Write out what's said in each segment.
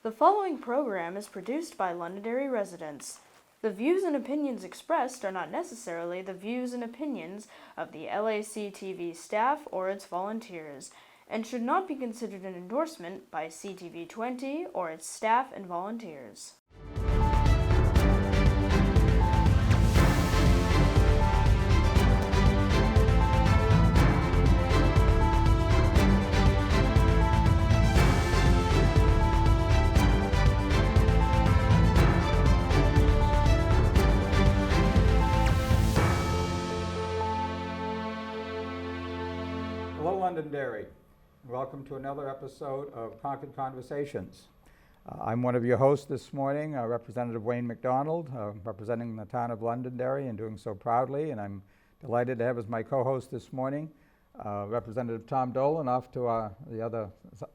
The following program is produced by Londonderry residents. The views and opinions expressed are not necessarily the views and opinions of the LACTV staff or its volunteers, and should not be considered an endorsement by CTV 20 or its staff and volunteers. Hello, Londonderry. Welcome to another episode of Concord Conversations. I'm one of your hosts this morning, Representative Wayne McDonald, representing the town of Londonderry and doing so proudly. And I'm delighted to have as my co-host this morning, Representative Tom Dolan off to the other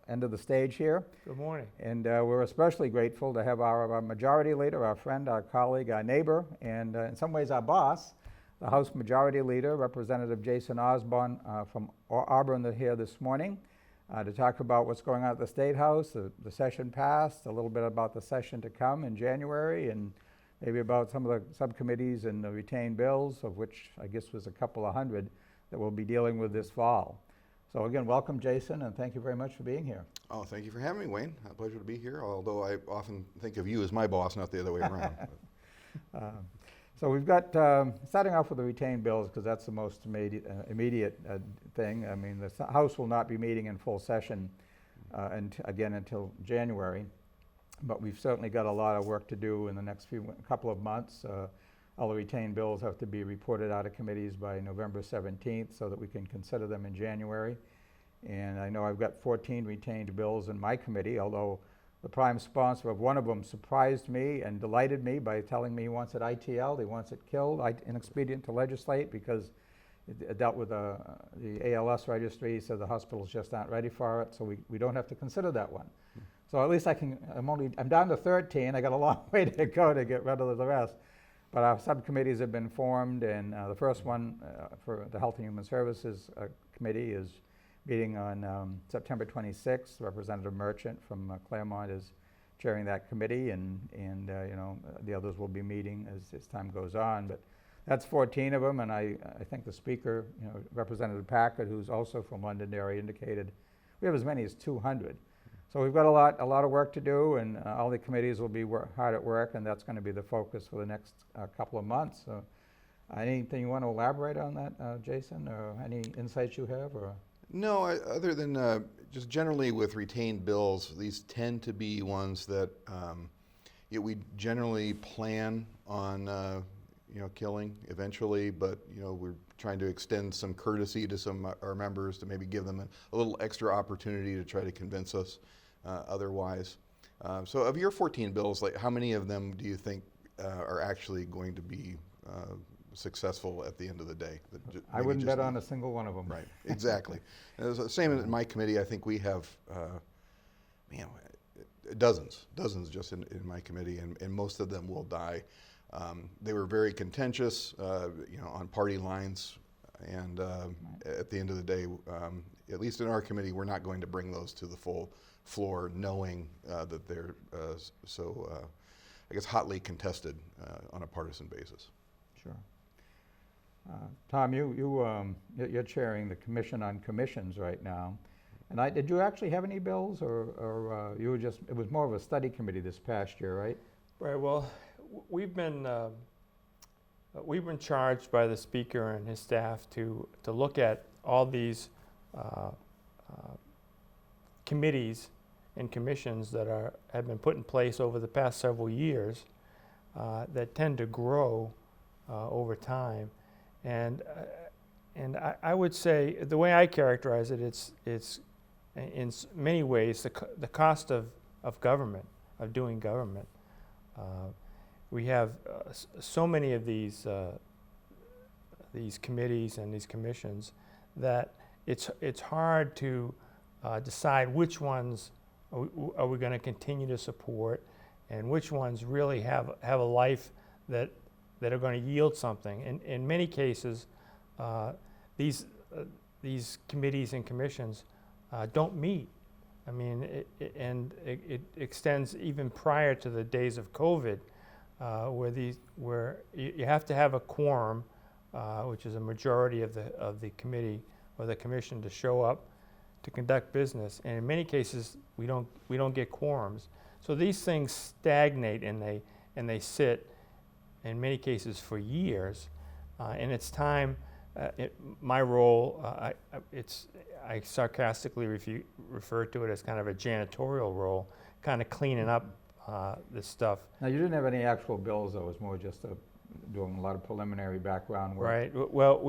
end of the stage here. Good morning. And we're especially grateful to have our majority leader, our friend, our colleague, our neighbor, and in some ways our boss, the House Majority Leader, Representative Jason Osborne from Auburn here this morning to talk about what's going on at the State House, the session passed, a little bit about the session to come in January, and maybe about some of the subcommittees and the retained bills, of which I guess was a couple of hundred that we'll be dealing with this fall. So again, welcome, Jason, and thank you very much for being here. Oh, thank you for having me, Wayne. A pleasure to be here, although I often think of you as my boss, not the other way around. So we've got, starting off with the retained bills, because that's the most immediate thing. I mean, the House will not be meeting in full session again until January, but we've certainly got a lot of work to do in the next couple of months. All the retained bills have to be reported out of committees by November 17th so that we can consider them in January. And I know I've got 14 retained bills in my committee, although the prime sponsor of one of them surprised me and delighted me by telling me he wants it ITL, he wants it killed, inexpedient to legislate, because it dealt with the ALS registry, so the hospitals just aren't ready for it, so we don't have to consider that one. So at least I'm down to 13, I got a long way to go to get rid of the rest. But our subcommittees have been formed, and the first one for the Health and Human Services Committee is meeting on September 26th. Representative Merchant from Claremont is chairing that committee, and you know, the others will be meeting as time goes on. But that's 14 of them, and I think the speaker, you know, Representative Packard, who's also from Londonderry, indicated we have as many as 200. So we've got a lot of work to do, and all the committees will be hard at work, and that's going to be the focus for the next couple of months. So anything you want to elaborate on that, Jason, or any insights you have? Or? No, other than just generally with retained bills, these tend to be ones that we generally plan on killing eventually, but we're trying to extend some courtesy to some of our members to maybe give them a little extra opportunity to try to convince us otherwise. So of your 14 bills, like how many of them do you think are actually going to be successful at the end of the day? I wouldn't bet on a single one of them. Right, exactly. And it's the same in my committee. I think we have dozens just in my committee, and most of them will die. They were very contentious, on party lines, and at the end of the day, at least in our committee, we're not going to bring those to the full floor, knowing that they're hotly contested on a partisan basis. Sure. Tom, you're chairing the Commission on Commissions right now, and did you actually have any bills, or you were just? It was more of a study committee this past year, right? Right. Well, we've been charged by the Speaker and his staff to look at all these committees and commissions that have been put in place over the past several years that tend to grow over time. And I would say the way I characterize it, it's in many ways the cost of government, of doing government. We have so many of these committees and these commissions that it's hard to decide which ones are we going to continue to support, and which ones really have a life that are going to yield something. In many cases, these committees and commissions don't meet I mean, it extends even prior to the days of COVID, where you have to have a quorum, which is a majority of the committee or the commission to show up to conduct business. And in many cases, we don't get quorums. So these things stagnate and they sit in many cases for years. And it's time. My role, I sarcastically refer to it as kind of a janitorial role, kind of cleaning up this stuff. Now, you didn't have any actual bills, though. It was more just doing a lot of preliminary background work. Right. Well,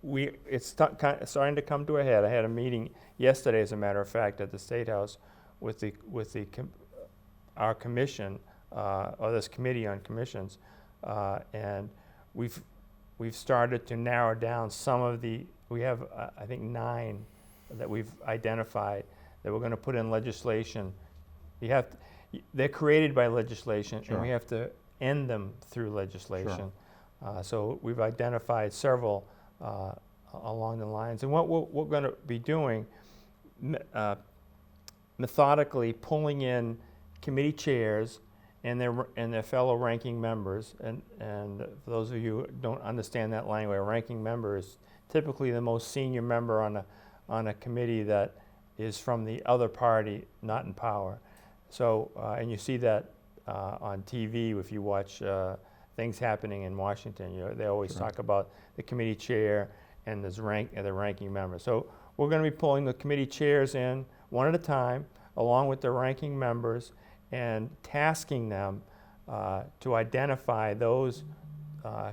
it's kind of starting to come to a head. I had a meeting yesterday, as a matter of fact, at the State House with our commission, or this committee on commissions, and we've started to narrow down some of the. We have I think 9 that we've identified that we're going to put in legislation. They're created by legislation, Sure. and we have to end them through legislation. Sure. So we've identified several along the lines, and what we're going to be doing, methodically pulling in committee chairs and their fellow ranking members. And for those of you who don't understand that language, a ranking member is typically the most senior member on a committee that is from the other party, not in power. So, and you see that on TV if you watch things happening in Washington. They always Sure. talk about the committee chair and the ranking member. So we're going to be pulling the committee chairs in one at a time, along with the ranking members, and tasking them to identify those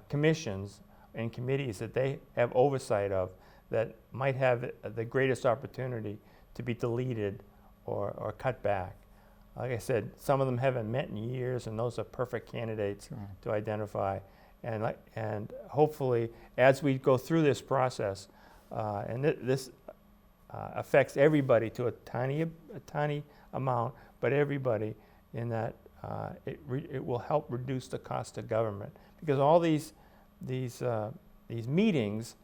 commissions and committees that they have oversight of that might have the greatest opportunity to be deleted or cut back. Like I said, some of them haven't met in years, and those are perfect candidates Sure. to identify. And hopefully, as we go through this process, and this affects everybody to a tiny amount, but everybody, in that it will help reduce the cost of government, because all these meetings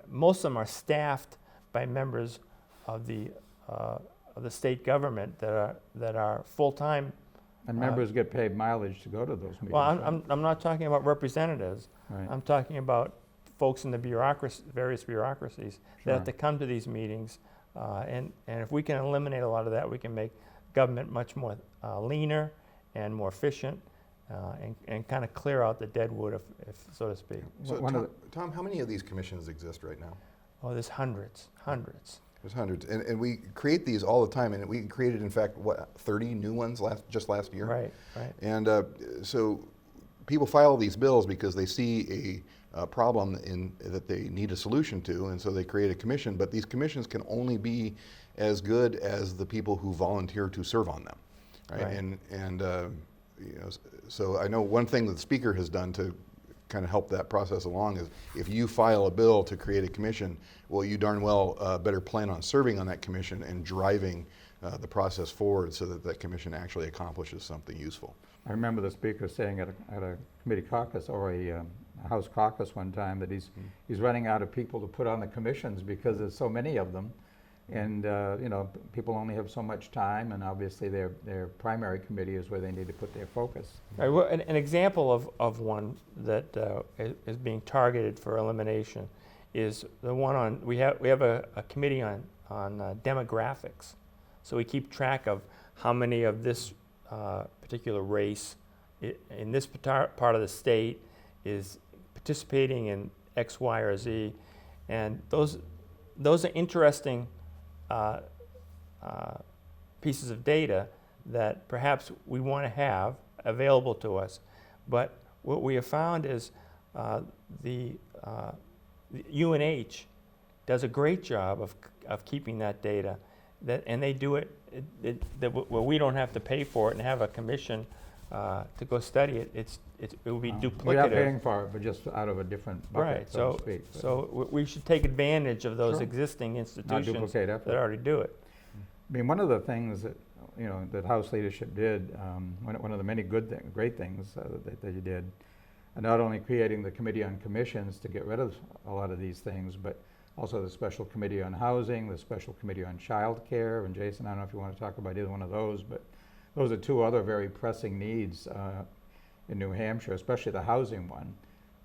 most of them are staffed by members of the state government that are full-time. And members get paid mileage to go to those meetings. Well, right? I'm not talking about representatives. Right. I'm talking about folks in the various bureaucracies that have Sure. to come to these meetings. And if we can eliminate a lot of that, we can make government much more leaner and more efficient, and kind of clear out the dead wood, if so to speak. So One of Tom, how many of these commissions exist right now? Oh, there's hundreds. There's hundreds, and we create these all the time, and we created, in fact, 30 new ones just last year. Right. And so people file these bills because they see a problem that they need a solution to, and so they create a commission. But these commissions can only be as good as the people who volunteer to serve on them, right? Right. So I know one thing that the Speaker has done to kind of help that process along is, if you file a bill to create a commission, well, you darn well better plan on serving on that commission and driving the process forward so that that commission actually accomplishes something useful. I remember the Speaker saying at a committee caucus or a House caucus one time that he's running out of people to put on the commissions because there's so many of them, and people only have so much time, and obviously their primary committee is where they need to put their focus. Right, well, an example of one that is being targeted for elimination is the one on, we have a committee on demographics. So we keep track of how many of this particular race in this part of the state is participating in X, Y, or Z. And those are interesting pieces of data that perhaps we want to have available to us. But what we have found is the UNH does a great job of keeping that data, and they do it where we don't have to pay for it and have a commission to go study it. It will be duplicative. We are paying for it, but just out of a different bucket, Right. so to speak. But So we should take advantage of those Sure. existing institutions duplicate that effort. already do it. I mean, one of the things that that House leadership did, one of the many great things that you did, not only creating the Committee on Commissions to get rid of a lot of these things, but Also the Special Committee on Housing, the Special Committee on Child Care, and Jason, I don't know if you want to talk about either one of those, but those are two other very pressing needs in New Hampshire, especially the housing one.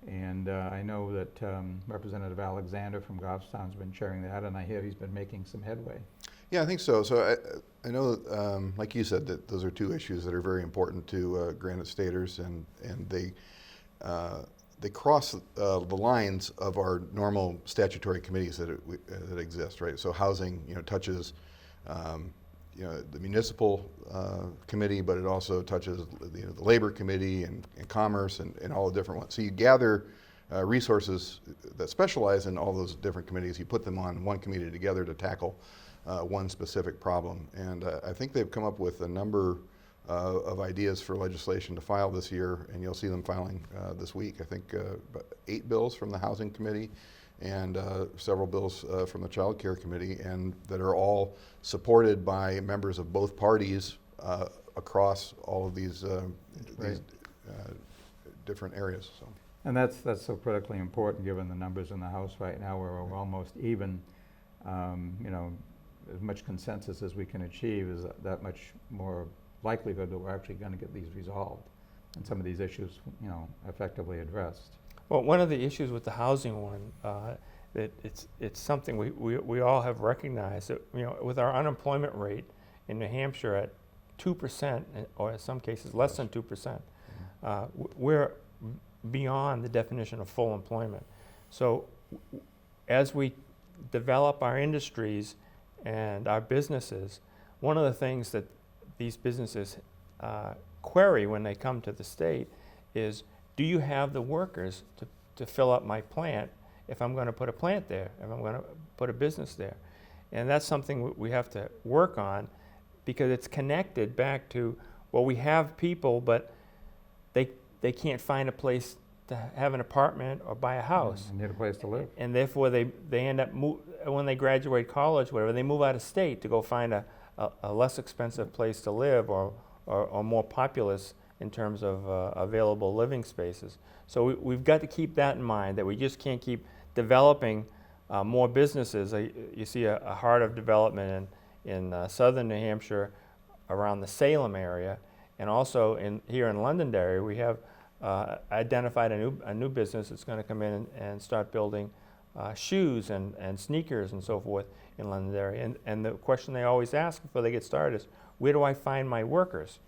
And I know that Representative Alexander from Goffstown's been chairing that, and I hear he's been making some headway. Yeah, I think so. So I know, like you said, that those are two issues that are very important to Granite Staters, and they cross the lines of our normal statutory committees that exist, right? So housing, touches, the municipal committee, but it also touches the labor committee and commerce and all the different ones. So you gather resources that specialize in all those different committees. You put them on one committee together to tackle one specific problem. And I think they've come up with a number of ideas for legislation to file this year, and you'll see them filing this week. I think about 8 bills from the Housing Committee and several bills from the Child Care Committee, and that are all supported by members of both parties across all of these different areas. So. And that's so critically important given the numbers in the House right now, where we're almost even. As much consensus as we can achieve is that much more likelihood that we're actually going to get these resolved and some of these issues, effectively addressed. Well, one of the issues with the housing one, that it's something we all have recognized that, with our unemployment rate in New Hampshire at 2%, or in some cases less than 2%, we're beyond the definition of full employment. So as we develop our industries and our businesses, one of the things that these businesses query when they come to the state is, do you have the workers to fill up my plant if I'm going to put a plant there, if I'm going to put a business there? And that's something we have to work on, because it's connected back to, well, we have people, but they can't find a place to have an apartment or buy a house. They need a place to live. And therefore they end up, when they graduate college, whatever, they move out of state to go find a less expensive place to live, or more populous in terms of available living spaces. So we've got to keep that in mind, that we just can't keep developing more businesses. You see a heart of development in southern New Hampshire around the Salem area, and also here in Londonderry we have identified a new business that's going to come in and start building shoes and sneakers and so forth in Londonderry. And the question they always ask before they get started is, where do I find my workers?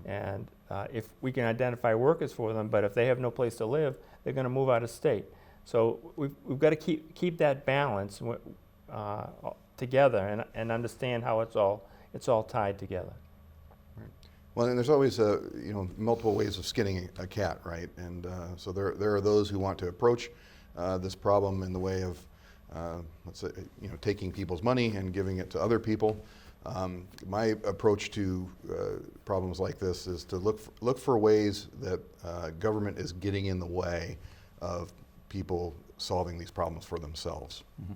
And if we can identify workers for them, but if they have no place to live, they're going to move out of state. So we've got to keep that balance together and understand how it's all tied together. Well, and there's always multiple ways of skinning a cat, right? And so there are those who want to approach this problem in the way of, let's say, taking people's money and giving it to other people. My approach to problems like this is to look for ways that government is getting in the way of people solving these problems for themselves. Mm-hmm.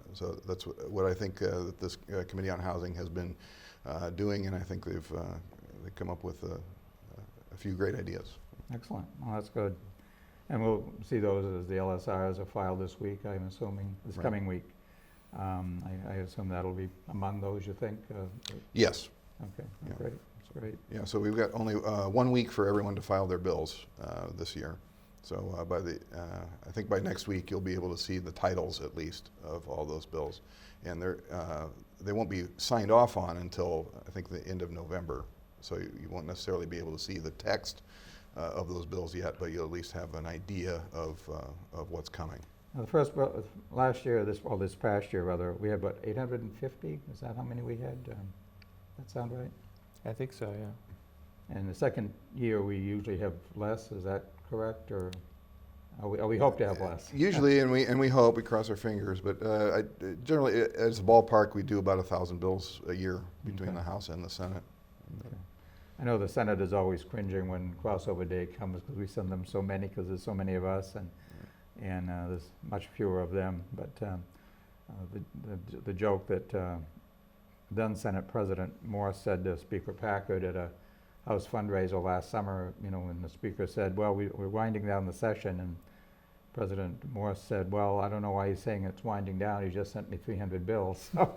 And so that's what I think that this Committee on Housing has been doing, and I think they've come up with a few great ideas. Excellent. Well, that's good. And we'll see those as the LSRs are filed this week, I'm assuming, this coming week. I assume that'll be among those, you think? Yes. Okay, Yeah. Great. That's great. Yeah, so we've got only 1 week for everyone to file their bills this year. So I think by next week you'll be able to see the titles, at least, of all those bills. And they won't be signed off on until, I think, the end of November. So you won't necessarily be able to see the text of those bills yet, but you'll at least have an idea of what's coming. Now, the first bill, last year, this past year rather, we had, what, 850? Is that how many we had? That sound right? I think so, yeah. And the second year, we usually have less. Is that correct, or we hope to have less? Usually, and we hope, we cross our fingers, but generally, as a ballpark, we do about 1,000 bills a year between the House and the Senate. Okay. I know the Senate is always cringing when crossover day comes, because we send them so many, because there's so many of us, and there's much fewer of them. But the joke that then Senate President Morse said to Speaker Packard at a House fundraiser last summer, when the Speaker said, well, we're winding down the session, and President Morse said, well, I don't know why he's saying it's winding down. He just sent me 300 bills. So,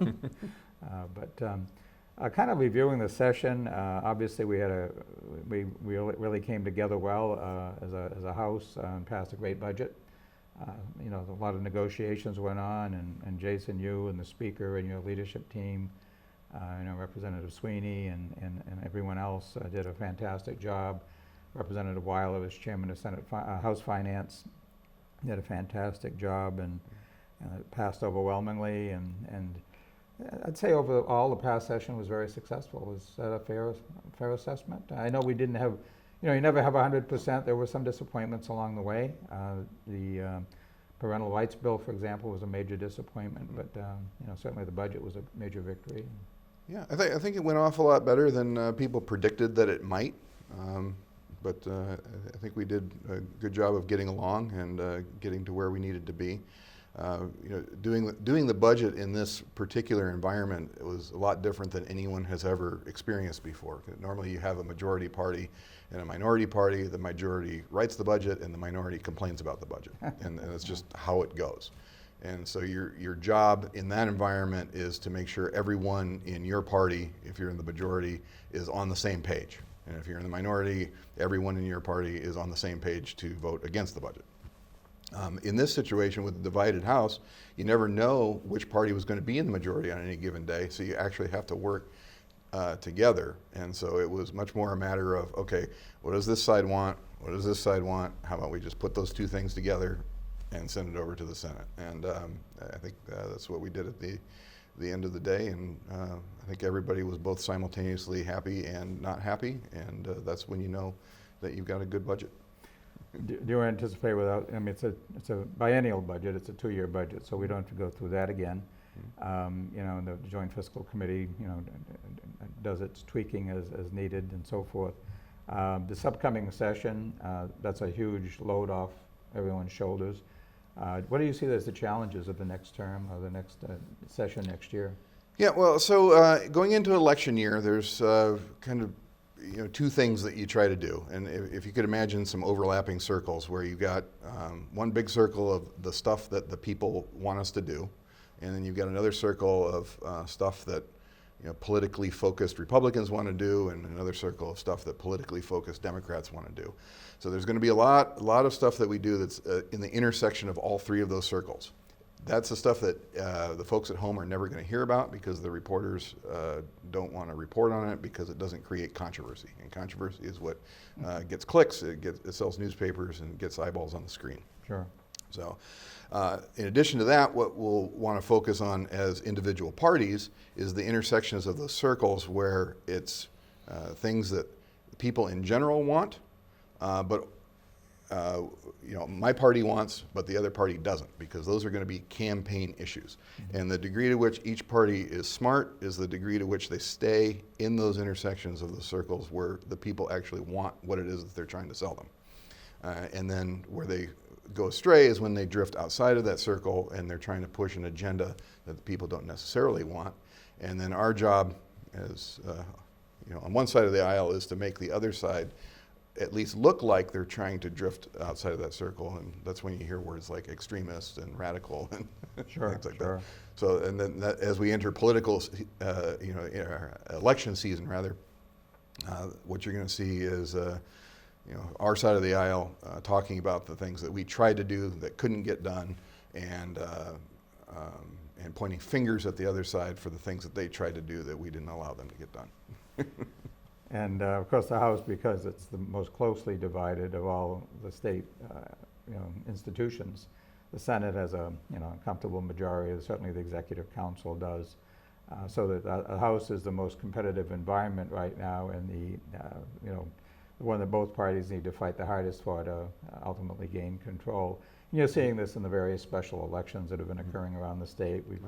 kind of reviewing the session, obviously we really came together well as a House and passed a great budget. You know, a lot of negotiations went on, and Jason, you and the Speaker and your leadership team, you know, Representative Sweeney and everyone else did a fantastic job. Representative Weiler, as Chairman of Senate House Finance, did a fantastic job, and it passed overwhelmingly. And I'd say overall the past session was very successful. Is that a fair assessment? I know we didn't have, you know, you never have 100%. There were some disappointments along the way. The parental rights bill, for example, was a major disappointment, but you know, certainly the budget was a major victory. Yeah, I think it went off a lot better than people predicted that it might. But I think we did a good job of getting along and getting to where we needed to be. You know, doing the budget in this particular environment, it was a lot different than anyone has ever experienced before. Normally you have a majority party and a minority party. The majority writes the budget and the minority complains about the budget. and it's just how it goes. And so your job in that environment is to make sure everyone in your party, if you're in the majority, is on the same page. And if you're in the minority, everyone in your party is on the same page to vote against the budget. In this situation with the divided House, you never know which party was going to be in the majority on any given day, so you actually have to work together. And so it was much more a matter of, okay, what does this side want? What does this side want? How about we just put those two things together and send it over to the Senate? And I think that's what we did at the end of the day, and I think everybody was both simultaneously happy and not happy, and that's when you know that you've got a good budget. Do you anticipate without, I mean, it's a biennial budget, it's a 2-year budget, so we don't have to go through that again. You know, the Joint Fiscal Committee, you know, does its tweaking as needed and so forth. This upcoming session, that's a huge load off everyone's shoulders. What do you see as the challenges of the next term or the next session next year? Yeah, well, so going into election year, there's kind of, you know, two things that you try to do. And if you could imagine some overlapping circles where you've got one big circle of the stuff that the people want us to do, and then you've got another circle of stuff that, you know, politically focused Republicans want to do, and another circle of stuff that politically focused Democrats want to do. So there's going to be a lot of stuff that we do that's in the intersection of all three of those circles. That's the stuff that the folks at home are never going to hear about because the reporters don't want to report on it because it doesn't create controversy. And controversy is what gets clicks, it sells newspapers, and gets eyeballs on the screen. Sure. So in addition to that, what we'll want to focus on as individual parties is the intersections of those circles where it's things that people in general want, but you know, my party wants, but the other party doesn't, because those are going to be campaign issues. Mm-hmm. And the degree to which each party is smart is the degree to which they stay in those intersections of the circles where the people actually want what it is that they're trying to sell them. And then where they go astray is when they drift outside of that circle and they're trying to push an agenda that the people don't necessarily want. And then our job as, you know, on one side of the aisle is to make the other side at least look like they're trying to drift outside of that circle, and that's when you hear words like extremist and radical and things like that. So, and then that, as we enter political, you know, election season rather, what you're going to see is, you know, our side of the aisle talking about the things that we tried to do that couldn't get done, and pointing fingers at the other side for the things that they tried to do that we didn't allow them to get done. And of course, the House, because it's the most closely divided of all the state, you know, institutions, the Senate has a, you know, comfortable majority. Certainly, the Executive Council does. So that the House is the most competitive environment right now, and the, you know, the one that both parties need to fight the hardest for to ultimately gain control. And you're seeing this in the various special elections that have been occurring around the state. We've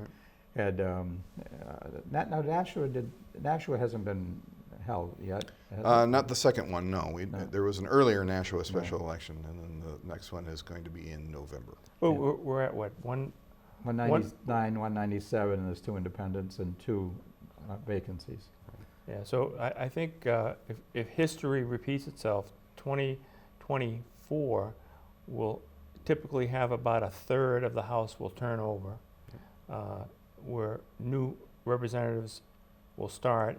had now Nashua hasn't been held yet? Not the second one, no. There was an earlier Nashua special election, and then the next one is going to be in November. Well, we're at what, 199, 197, and there's 2 independents and 2 vacancies. Yeah, so I think if history repeats itself, 2024 will typically have about a third of the House will turn over, where new representatives will start,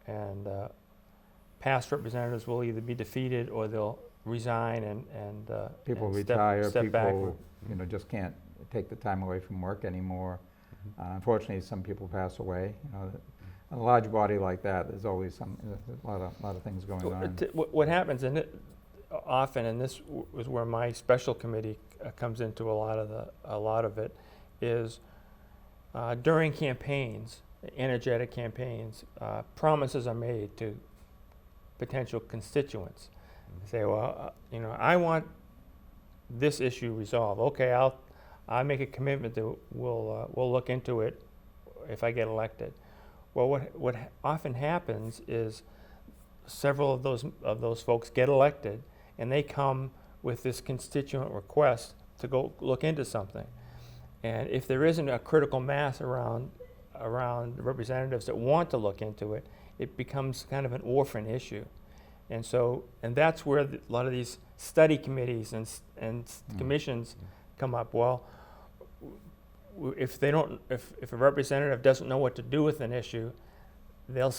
and past representatives will either be defeated or they'll resign and People and retire, step backward. people, just can't take the time away from work anymore. Unfortunately, some people pass away. A large body like that, there's always a lot of things going on. What happens, and often, and this is where my special committee comes into a lot of it, is during campaigns, energetic campaigns, promises are made to potential constituents. Say, well, I want this issue resolved. Okay, I'll make a commitment that we'll look into it if I get elected. Well, what often happens is several of those folks get elected, and they come with this constituent request to go look into something. And if there isn't a critical mass around representatives that want to look into it, it becomes kind of an orphan issue. And that's where a lot of these study committees and commissions come up. Well, if a representative doesn't know what to do with an issue, they'll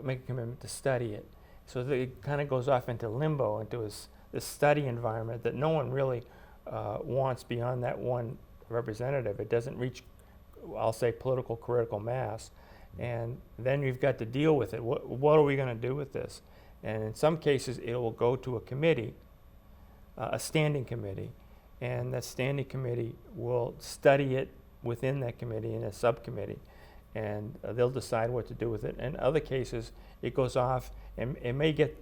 make a commitment to study it. So that it kind of goes off into limbo, into this study environment that no one really wants beyond that one representative. It doesn't reach, I'll say, political critical mass. And then you've got to deal with it. What are we going to do with this? And in some cases, it will go to a committee, a standing committee, and that standing committee will study it within that committee in a subcommittee, and they'll decide what to do with it. In other cases, it goes off and it may get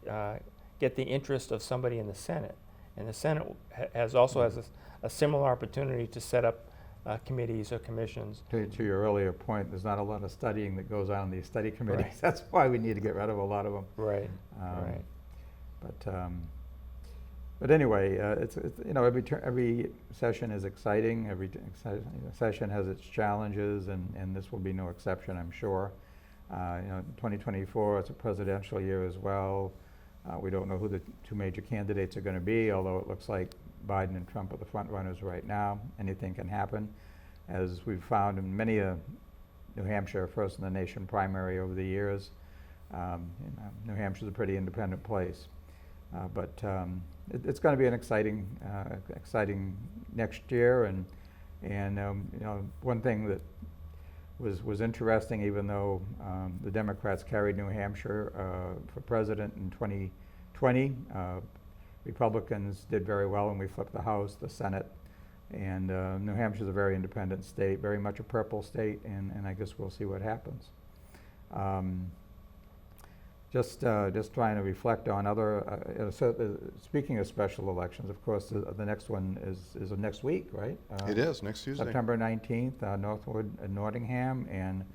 the interest of somebody in the Senate, and the Senate has a similar opportunity to set up committees or commissions. To your earlier point, there's not a lot of studying that goes on in these study committees. Right. That's why we need to get rid of a lot of them. Right. Right. But anyway, it's every session is exciting. Every session has its challenges, and this will be no exception, I'm sure. 2024, it's a presidential year as well. We don't know who the two major candidates are going to be, although it looks like Biden and Trump are the front runners right now. Anything can happen, as we've found in many a New Hampshire first in the nation primary over the years. New Hampshire's a pretty independent place, but it's going to be an exciting next year. And one thing that was interesting, even though the Democrats carried New Hampshire for president in 2020. Republicans did very well, and we flipped the House, the Senate, and New Hampshire's a very independent state, very much a purple state, and I guess we'll see what happens. Just trying to reflect on other. Speaking of special elections, of course, the next one is next week, right? It is next Tuesday. September 19th, Northwood and Nottingham, and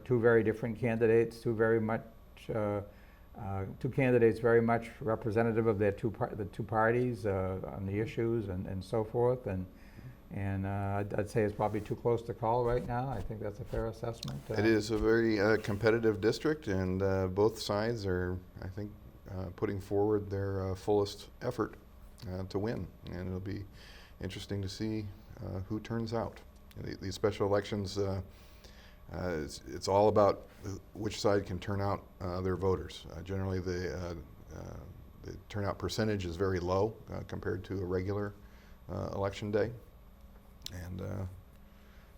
two very different candidates, two candidates very much representative of the two parties on the issues and so forth, and I'd say it's probably too close to call right now. I think that's a fair assessment. It is a very competitive district, and both sides are, I think, putting forward their fullest effort to win, and it'll be interesting to see who turns out. These special elections, it's all about which side can turn out their voters. Generally, the turnout percentage is very low compared to a regular election day, and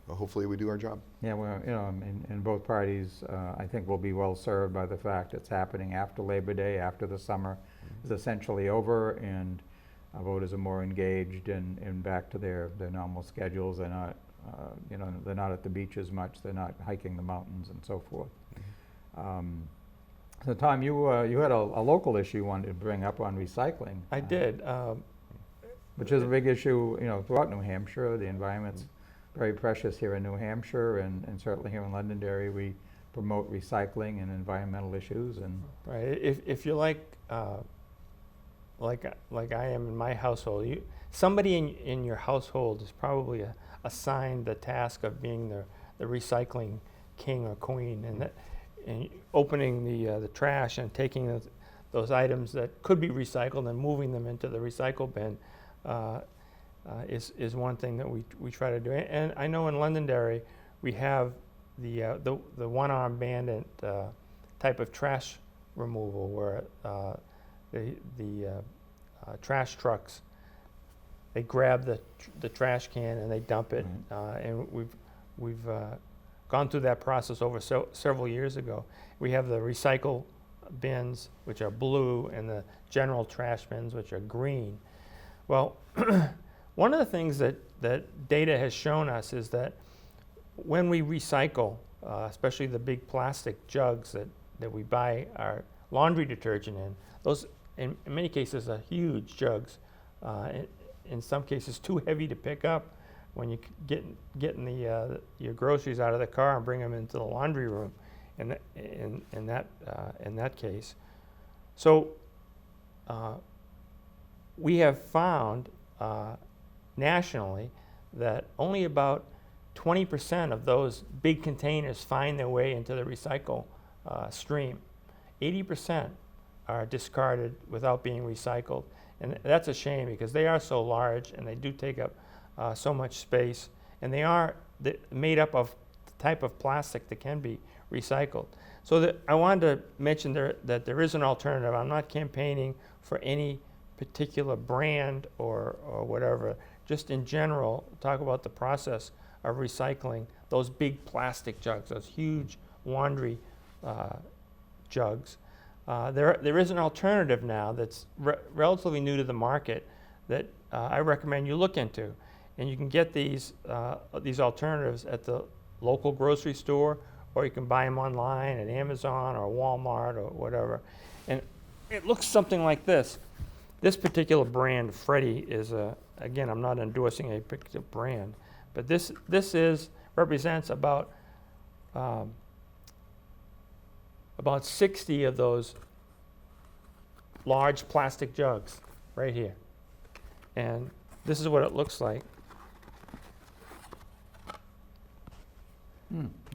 hopefully we do our job. Yeah, well, in both parties, I think we'll be well served by the fact it's happening after Labor Day, after the summer is essentially over, and voters are more engaged and back to their normal schedules. They're not they're not at the beach as much. They're not hiking the mountains and so forth. So, Tom, you had a local issue you wanted to bring up on recycling. I did. Which is a big issue, throughout New Hampshire. The environment's very precious here in New Hampshire, and certainly here in Londonderry, we promote recycling and environmental issues. And right, if you're like I am in my household, somebody in your household is probably assigned the task of being the recycling king or queen, and opening the trash and taking those items that could be recycled and moving them into the recycle bin is one thing that we try to do. And I know in Londonderry we have the one-arm bandit type of trash removal where the trash trucks, they grab the trash can and they dump it. And we've gone through that process over several years ago. We have the recycle bins, which are blue, and the general trash bins, which are green. Well, one of the things that data has shown us is that when we recycle, especially the big plastic jugs that we buy our laundry detergent in, those in many cases are huge jugs. In some cases too heavy to pick up when you getting your groceries out of the car and bring them into the laundry room. In that case, so we have found nationally that only about 20% of those big containers find their way into the recycle stream. 80% are discarded without being recycled, and that's a shame because they are so large and they do take up so much space, and they are made up of the type of plastic that can be recycled. So I wanted to mention that there is an alternative. I'm not campaigning for any particular brand or whatever. Just in general, talk about the process of recycling those big plastic jugs, those huge laundry jugs. There is an alternative now that's relatively new to the market that I recommend you look into. And you can get these alternatives at the local grocery store, or you can buy them online at Amazon or Walmart or whatever. And it looks something like this. This particular brand, Freddy, is again, I'm not endorsing a particular brand, but this represents about 60 of those large plastic jugs right here. And this is what it looks like.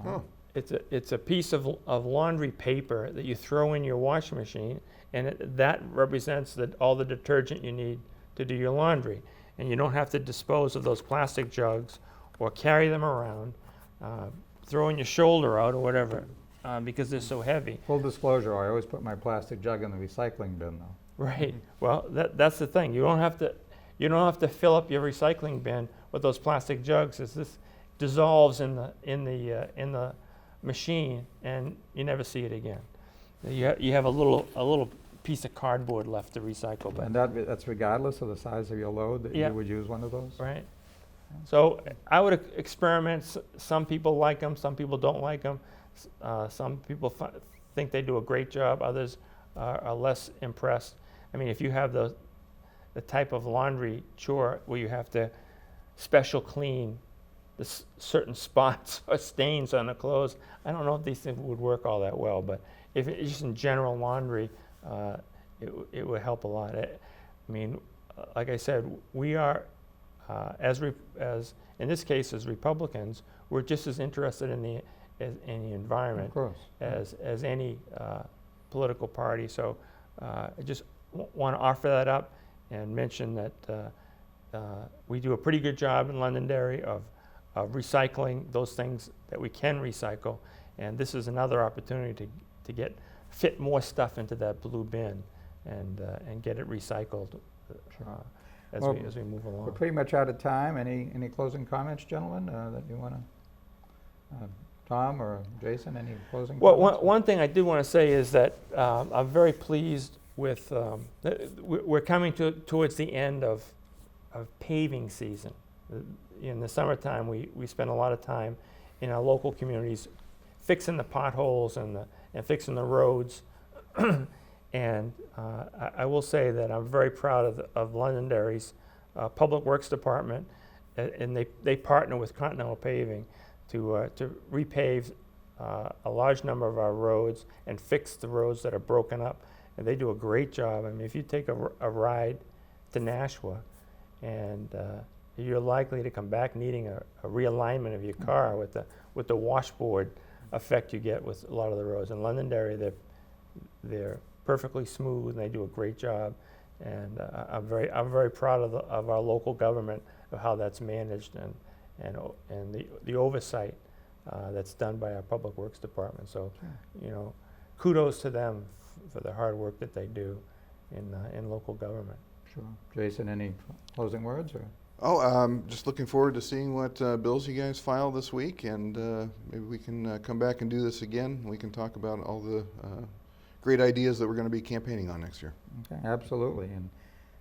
Oh. It's a piece of laundry paper that you throw in your washing machine, and that represents all the detergent you need to do your laundry. And you don't have to dispose of those plastic jugs or carry them around, throwing your shoulder out or whatever, because they're so heavy. Full disclosure, I always put my plastic jug in the recycling bin though. Right. Well, that's the thing. You don't have to fill up your recycling bin with those plastic jugs, as this dissolves in the machine, and you never see it again. You have a little piece of cardboard left to recycle. But And that's regardless of the size of your load that Yeah. you would use one of those? right. So I would experiment. Some people like them. Some people don't like them. Some people think they do a great job. Others are less impressed. I mean, if you have the type of laundry chore where you have to special clean the certain spots or stains on the clothes, I don't know if these things would work all that well. But if it's just in general laundry, it would help a lot. I mean, like I said, we are, as in this case as Republicans, we're just as interested in the environment Of course. as any political party. So I just want to offer that up and mention that we do a pretty good job in Londonderry of recycling those things that we can recycle, and this is another opportunity to fit more stuff into that blue bin and get it recycled as we move along. We're pretty much out of time. Any closing comments, gentlemen, that you want to? Tom or Jason, any closing Well, comments? one thing I do want to say is that I'm very pleased with, we're coming towards the end of paving season. In the summertime, we spend a lot of time in our local communities fixing the potholes and fixing the roads. And I will say that I'm very proud of Londonderry's Public Works Department, and they partner with Continental Paving to repave a large number of our roads and fix the roads that are broken up. And they do a great job. I mean, if you take a ride to Nashua, and you're likely to come back needing a realignment of your car with the washboard effect you get with a lot of the roads. In Londonderry, they're perfectly smooth, and they do a great job. And I'm very proud of our local government, of how that's managed, and the oversight that's done by our Public Works Department. So, kudos to them for the hard work that they do in local government. Sure. Jason, any closing words? Or? Just looking forward to seeing what bills you guys file this week, and maybe we can come back and do this again. We can talk about all the great ideas that we're going to be campaigning on next year. Okay, absolutely. And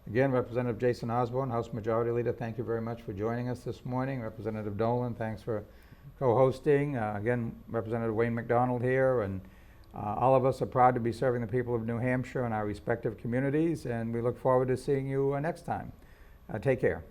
again, Representative Jason Osborne, House Majority Leader, thank you very much for joining us this morning. Representative Dolan, thanks for co-hosting. Again, Representative Wayne McDonald here, and all of us are proud to be serving the people of New Hampshire and our respective communities, and we look forward to seeing you next time. Take care.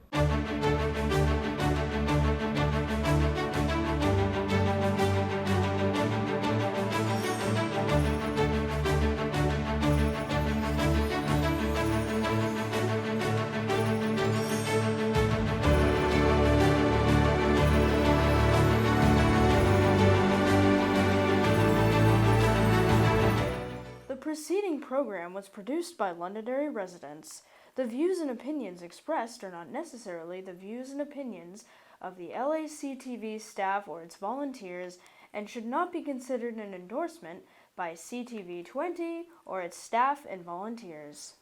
The preceding program was produced by Londonderry residents. The views and opinions expressed are not necessarily the views and opinions of the LACTV staff or its volunteers, and should not be considered an endorsement by CTV 20 or its staff and volunteers.